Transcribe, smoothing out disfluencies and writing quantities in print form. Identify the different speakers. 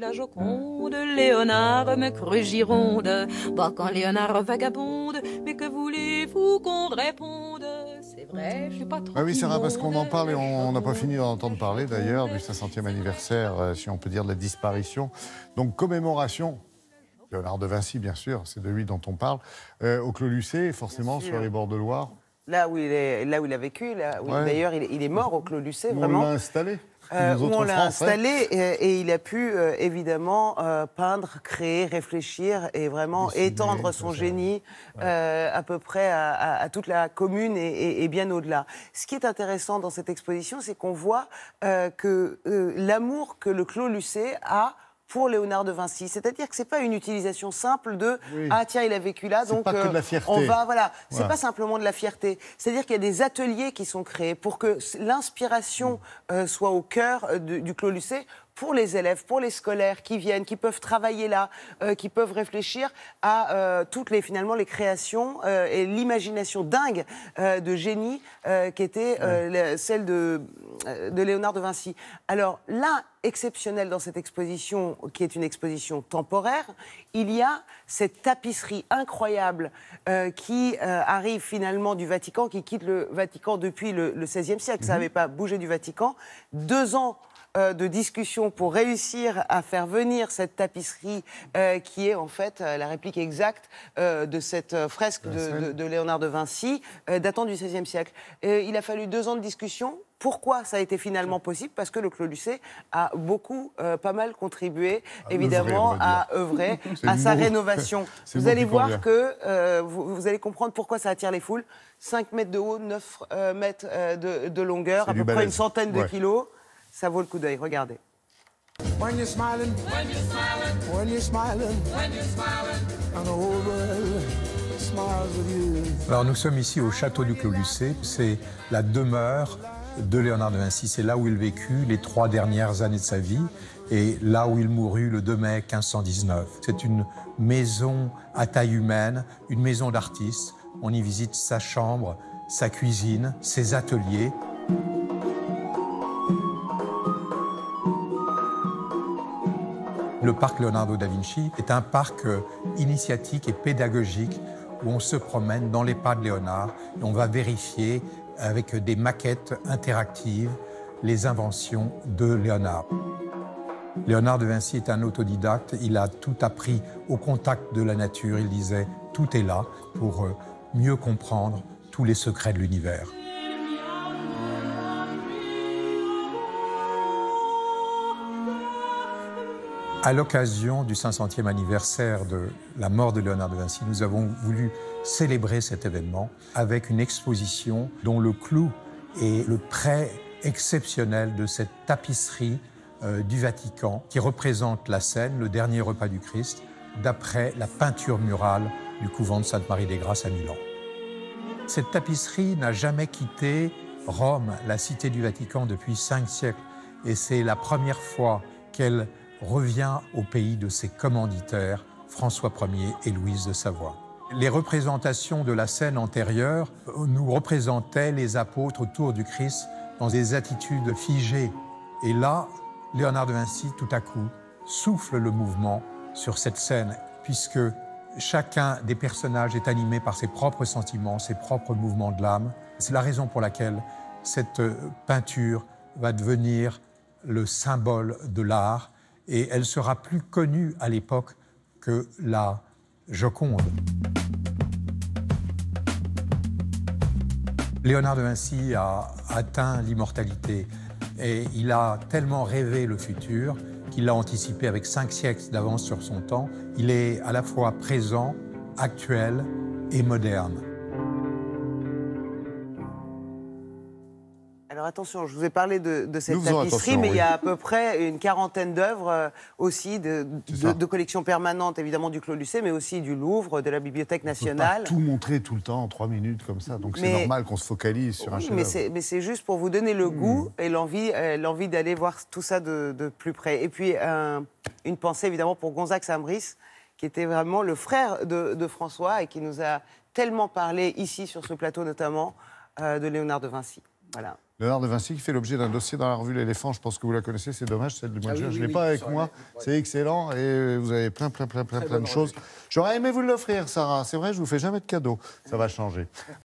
Speaker 1: La Joconde, Léonard me crut Gironde. Bah, quand Léonard vagabonde, mais que voulez-vous qu'on réponde? C'est vrai, je suis pas trop
Speaker 2: Ah oui, Sarah, parce qu'on en parle et on n'a pas
Speaker 1: Joconde,
Speaker 2: fini d'entendre parler d'ailleurs du 500e anniversaire, si on peut dire, de la disparition. Donc, commémoration, Léonard de Vinci, bien sûr, c'est de lui dont on parle, au Clos Lucé, forcément, sur les bords de Loire.
Speaker 3: Là où il a vécu, là où
Speaker 2: Ouais.
Speaker 3: d'ailleurs il est mort au Clos Lucé,
Speaker 2: Où
Speaker 3: vraiment.
Speaker 2: on l'a installé.
Speaker 3: Où on l'a installé et il a pu évidemment peindre, créer, réfléchir et vraiment
Speaker 2: dessiner,
Speaker 3: étendre son génie à peu près à toute la commune et bien au-delà. Ce qui est intéressant dans cette exposition, c'est qu'on voit que l'amour que le Clos Lucé a pour Léonard de Vinci. C'est-à-dire que ce n'est pas une utilisation simple de « Ah tiens, il a vécu là, donc
Speaker 2: pas que de la fierté.
Speaker 3: on va… » Voilà, c'est
Speaker 2: Voilà.
Speaker 3: pas simplement de la fierté. C'est-à-dire qu'il y a des ateliers qui sont créés pour que l'inspiration soit au cœur du Clos Lucé pour les élèves, pour les scolaires qui viennent, qui peuvent travailler là, qui peuvent réfléchir à toutes les, finalement, les créations et l'imagination dingue de génie qui était celle de Léonard de Vinci. Alors là, exceptionnel dans cette exposition, qui est une exposition temporaire, il y a cette tapisserie incroyable qui arrive finalement du Vatican, qui quitte le Vatican depuis le XVIe siècle. Ça n'avait pas bougé du Vatican. 2 ans de discussion pour réussir à faire venir cette tapisserie qui est en fait la réplique exacte de cette fresque de Léonard de Vinci datant du XVIe siècle. Il a fallu 2 ans de discussion. Pourquoi ça a été finalement possible? Parce que le Clos Lucé a beaucoup, pas mal contribué, évidemment, à œuvrer à sa rénovation. Vous allez voir que vous allez comprendre pourquoi ça attire les foules. 5 mètres de haut, 9 mètres de longueur, à peu près une centaine de kilos. Ça vaut le coup d'œil, regardez.
Speaker 4: When you're smiling, when you're smiling, when you're smiling, when you're smiling, and the whole world smiles with you.
Speaker 5: Alors nous sommes ici au château du Clos Lucé, c'est la demeure de Léonard de Vinci, c'est là où il vécut les 3 dernières années de sa vie et là où il mourut le 2 mai 1519. C'est une maison à taille humaine, une maison d'artiste. On y visite sa chambre, sa cuisine, ses ateliers. Le parc Leonardo da Vinci est un parc initiatique et pédagogique où on se promène dans les pas de Léonard et on va vérifier avec des maquettes interactives les inventions de Léonard. Léonard de Vinci est un autodidacte, il a tout appris au contact de la nature, il disait « tout est là » pour mieux comprendre tous les secrets de l'univers. À l'occasion du 500e anniversaire de la mort de Léonard de Vinci, nous avons voulu célébrer cet événement avec une exposition dont le clou est le prêt exceptionnel de cette tapisserie du Vatican qui représente la scène, le dernier repas du Christ, d'après la peinture murale du couvent de Sainte-Marie-des-Grâces à Milan. Cette tapisserie n'a jamais quitté Rome, la cité du Vatican, depuis 5 siècles. Et c'est la première fois qu'elle revient au pays de ses commanditaires, François Ier et Louise de Savoie. Les représentations de la scène antérieure nous représentaient les apôtres autour du Christ dans des attitudes figées. Et là, Léonard de Vinci, tout à coup, souffle le mouvement sur cette scène, puisque chacun des personnages est animé par ses propres sentiments, ses propres mouvements de l'âme. C'est la raison pour laquelle cette peinture va devenir le symbole de l'art et elle sera plus connue à l'époque que la Joconde. Léonard de Vinci a atteint l'immortalité et il a tellement rêvé le futur qu'il l'a anticipé avec 5 siècles d'avance sur son temps. Il est à la fois présent, actuel et moderne.
Speaker 3: Alors attention, je vous ai parlé de cette tapisserie, mais il y a à peu près une 40aine d'œuvres aussi de collections permanentes, évidemment du Clos Lucé, mais aussi du Louvre, de la Bibliothèque nationale.
Speaker 2: On peut pas tout montrer tout le temps en 3 minutes comme ça, donc c'est normal qu'on se focalise sur un chef-d'œuvre.
Speaker 3: Mais c'est juste pour vous donner le goût et l'envie d'aller voir tout ça de plus près. Et puis une pensée évidemment pour Gonzague Saint-Brice, qui était vraiment le frère de François et qui nous a tellement parlé ici sur ce plateau notamment de Léonard de Vinci. Voilà.
Speaker 2: Léonard de Vinci qui fait l'objet d'un dossier dans la revue L'Éléphant. Je pense que vous la connaissez, c'est dommage, celle du mois de juin. Je ne l'ai pas avec moi. C'est excellent et vous avez plein de choses. J'aurais aimé vous l'offrir, Sarah. C'est vrai, je vous fais jamais de cadeaux. Ça va changer.